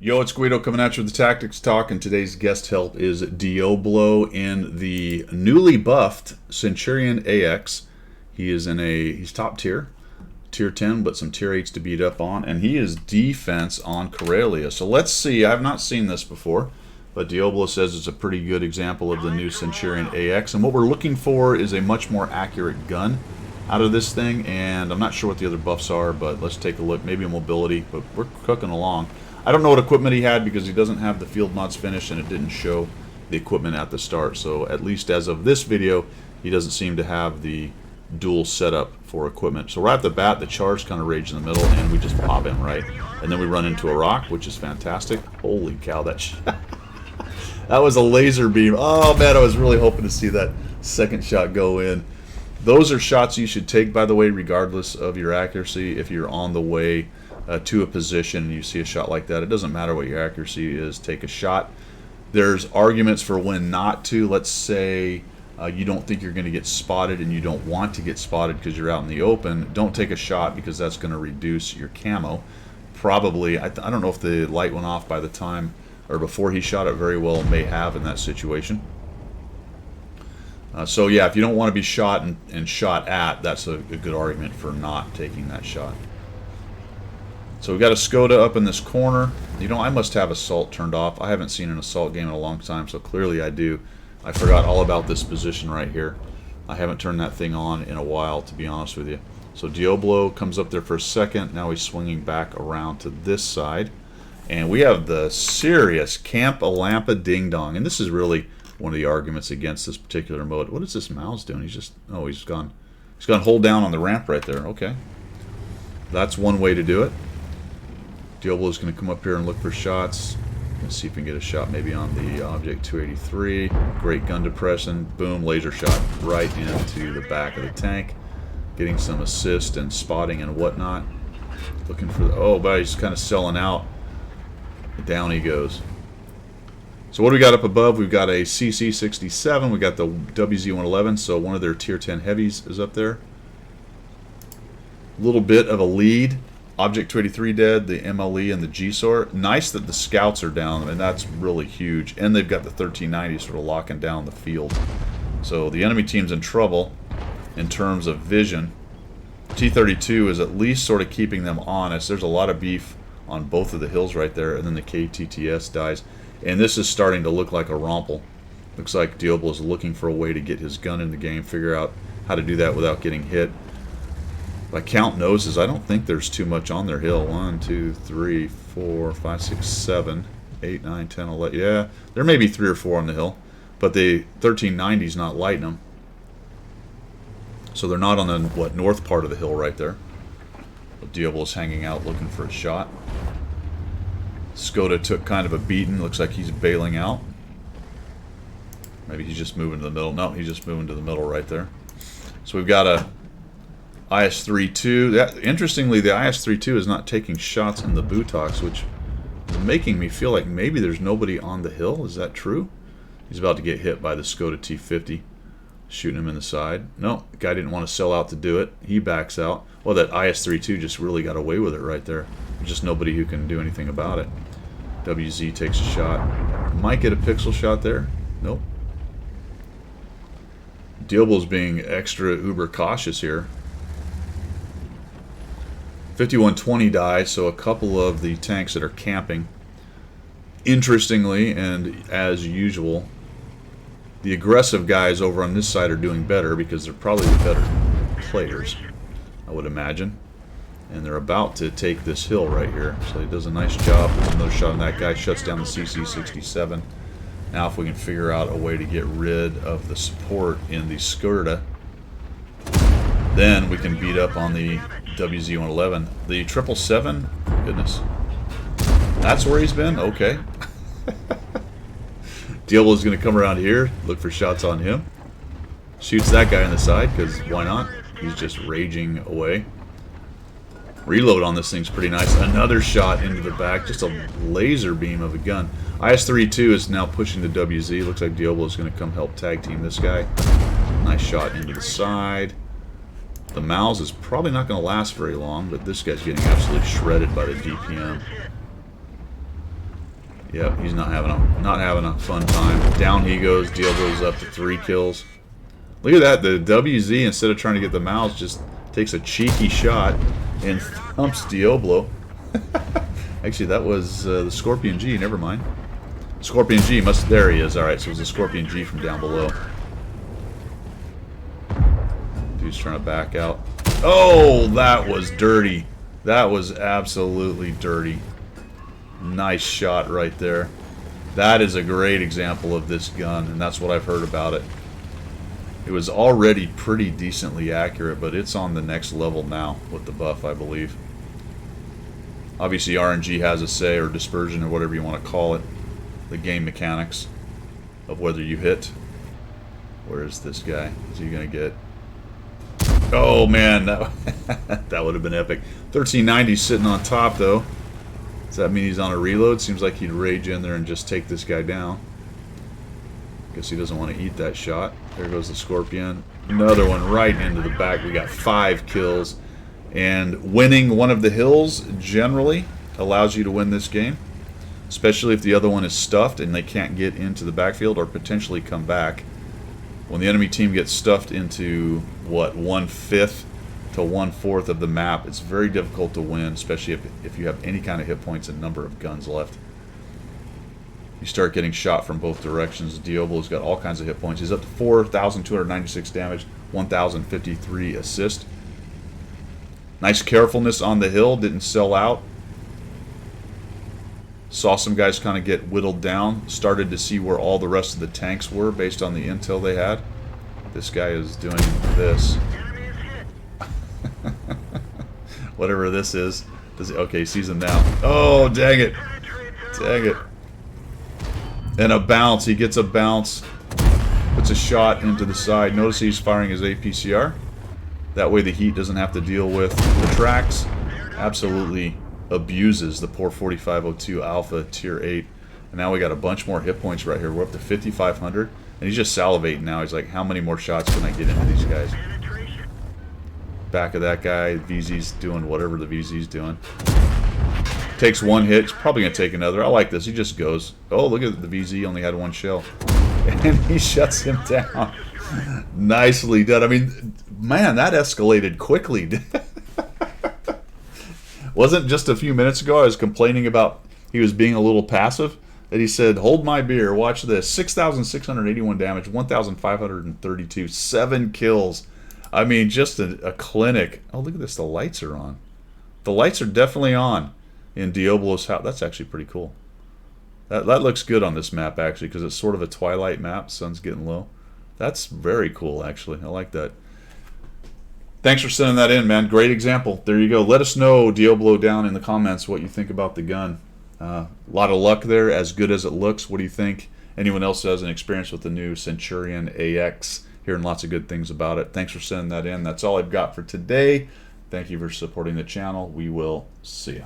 Yo, it's Guido coming at you with the Tactics Talk, and today's guest help is Dioblo in the newly buffed Centurion AX. He's top tier, tier 10, but some tier 8s to beat up on, and he is defense on Corellia. So let's see, I've not seen this before, but Dioblo says it's a pretty good example of the new Centurion AX, and what we're looking for is a much more accurate gun out of this thing, and I'm not sure what the other buffs are, but let's take a look. Maybe a mobility, but we're cooking along. I don't know what equipment he had because he doesn't have the field mods finished and it didn't show the equipment at the start. So at least as of this video, he doesn't seem to have the dual setup for equipment. So right off the bat, the charge kind of rage in the middle and we just pop him, right? And then we run into a rock, which is fantastic. Holy cow, that that was a laser beam. Oh man, I was really hoping to see that second shot go in. Those are shots you should take, by the way, regardless of your accuracy. If you're on the way to a position and you see a shot like that, it doesn't matter what your accuracy is, take a shot. There's arguments for when not to. Let's say you don't think you're going to get spotted and you don't want to get spotted because you're out in the open. Don't take a shot because that's going to reduce your camo. Probably, I don't know if the light went off by the time or before he shot it. Very well may have in that situation. So yeah, if you don't want to be shot and shot at, that's a good argument for not taking that shot. So we've got a Skoda up in this corner. You know, I must have assault turned off. I haven't seen an assault game in a long time, so clearly I do. I forgot all about this position right here. I haven't turned that thing on in a while, to be honest with you. So Dioblo comes up there for a second. Now he's swinging back around to this side. And we have the serious Camp Alampa Ding Dong. And this is really one of the arguments against this particular mode. What is this mouse doing? He's just, oh, he's gone hold down on the ramp right there. Okay. That's one way to do it. Dioblo is going to come up here and look for shots. Let's see if we can get a shot maybe on the Object 283. Great gun depression. Boom, laser shot right into the back of the tank. Getting some assist and spotting and whatnot. Looking for the, oh, but he's kind of selling out. Down he goes. So what do we got up above? We've got a CC67. We got the WZ111. So one of their tier 10 heavies is up there. A little bit of a lead. Object 283 dead, the MLE and the GSOR. Nice that the scouts are down, and that's really huge. And they've got the 1390 sort of locking down the field. So the enemy team's in trouble in terms of vision. T-32 is at least sort of keeping them honest. There's a lot of beef on both of the hills right there, and then the KTTS dies. And this is starting to look like a romple. Looks like Dioblo is looking for a way to get his gun in the game, figure out how to do that without getting hit. By count noses, I don't think there's too much on their hill. 1, 2, 3, 4, 5, 6, 7, 8, 9, 10, 11. Yeah, there may be 3 or 4 on the hill, but the 1390 is not lighting them. So they're not on the north part of the hill right there. Dioblo is hanging out looking for a shot. Skoda took kind of a beating. Looks like he's bailing out. Maybe he's just moving to the middle. No, he's just moving to the middle right there. So we've got a IS-32. Interestingly, the IS-32 is not taking shots in the butox, which is making me feel like maybe there's nobody on the hill. Is that true? He's about to get hit by the Skoda T-50. Shooting him in the side. No, the guy didn't want to sell out to do it. He backs out. Well, that IS-32 just really got away with it right there. There's just nobody who can do anything about it. WZ takes a shot. Might get a pixel shot there. Nope. Dioblo's being extra uber cautious here. 5120 dies, so a couple of the tanks that are camping. Interestingly, and as usual, the aggressive guys over on this side are doing better because they're probably the better players, I would imagine. And they're about to take this hill right here. So he does a nice job. There's another shot on that guy, shuts down the CC67. Now if we can figure out a way to get rid of the support in the Skoda, then we can beat up on the WZ111. The 777, goodness. That's where he's been? Okay. Dioblo is going to come around here, look for shots on him. Shoots that guy in the side, because why not? He's just raging away. Reload on this thing's pretty nice. Another shot into the back, just a laser beam of a gun. IS-32 is now pushing the WZ. Looks like Dioblo is going to come help tag team this guy. Nice shot into the side. The Mouse is probably not going to last very long, but this guy's getting absolutely shredded by the DPM. Yep, he's not having a fun time. Down he goes. Diablo's up to 3 kills. Look at that. The WZ, instead of trying to get the mouse, just takes a cheeky shot and thumps Diablo. Actually, that was the Scorpion G. Never mind. Scorpion G must... There he is. Alright, so it was the Scorpion G from down below. Dude's trying to back out. Oh, that was dirty. That was absolutely dirty. Nice shot right there. That is a great example of this gun, and that's what I've heard about it. It was already pretty decently accurate, but it's on the next level now with the buff, I believe. Obviously, RNG has a say, or dispersion, or whatever you want to call it. The game mechanics of whether you hit. Where is this guy? Is he going to get... Oh, man, that, that would have been epic. 1390 sitting on top, though. Does that mean he's on a reload? Seems like he'd rage in there and just take this guy down. Guess he doesn't want to eat that shot. There goes the Scorpion. Another one right into the back. We got 5 kills. And winning one of the hills generally allows you to win this game. Especially if the other one is stuffed and they can't get into the backfield or potentially come back. When the enemy team gets stuffed into, what, 1/5 to 1/4 of the map, it's very difficult to win, especially if you have any kind of hit points and number of guns left. You start getting shot from both directions. Diablo's got all kinds of hit points. He's up to 4,296 damage, 1,053 assist. Nice carefulness on the hill, didn't sell out. Saw some guys kind of get whittled down. Started to see where all the rest of the tanks were based on the intel they had. This guy is doing this. Whatever this is. Okay, he sees him now. Oh, dang it. Dang it. And a bounce. He gets a bounce. Puts a shot into the side. Notice he's firing his APCR. That way the heat doesn't have to deal with the tracks. Absolutely abuses the poor 4502 Alpha Tier 8. And now we got a bunch more hit points right here. We're up to 5,500. And he's just salivating now. He's like, how many more shots can I get into these guys? Back of that guy. VZ's doing whatever the VZ's doing. Takes one hit. He's probably going to take another. I like this. He just goes. Oh, look at the VZ. Only had 1 shell. And he shuts him down. Nicely done. I mean, man, that escalated quickly. Wasn't just a few minutes ago I was complaining about he was being a little passive, that he said, hold my beer, watch this. 6,681 damage, 1,532, 7 kills. I mean, just a clinic. Oh, look at this, the lights are on. The lights are definitely on in Diablo's house. That's actually pretty cool. That looks good on this map, actually, because it's sort of a twilight map. Sun's getting low. That's very cool, actually. I like that. Thanks for sending that in, man. Great example. There you go. Let us know, Diablo, down in the comments what you think about the gun. A lot of luck there, as good as it looks. What do you think? Anyone else has an experience with the new Centurion AX? Hearing lots of good things about it. Thanks for sending that in. That's all I've got for today. Thank you for supporting the channel. We will see you.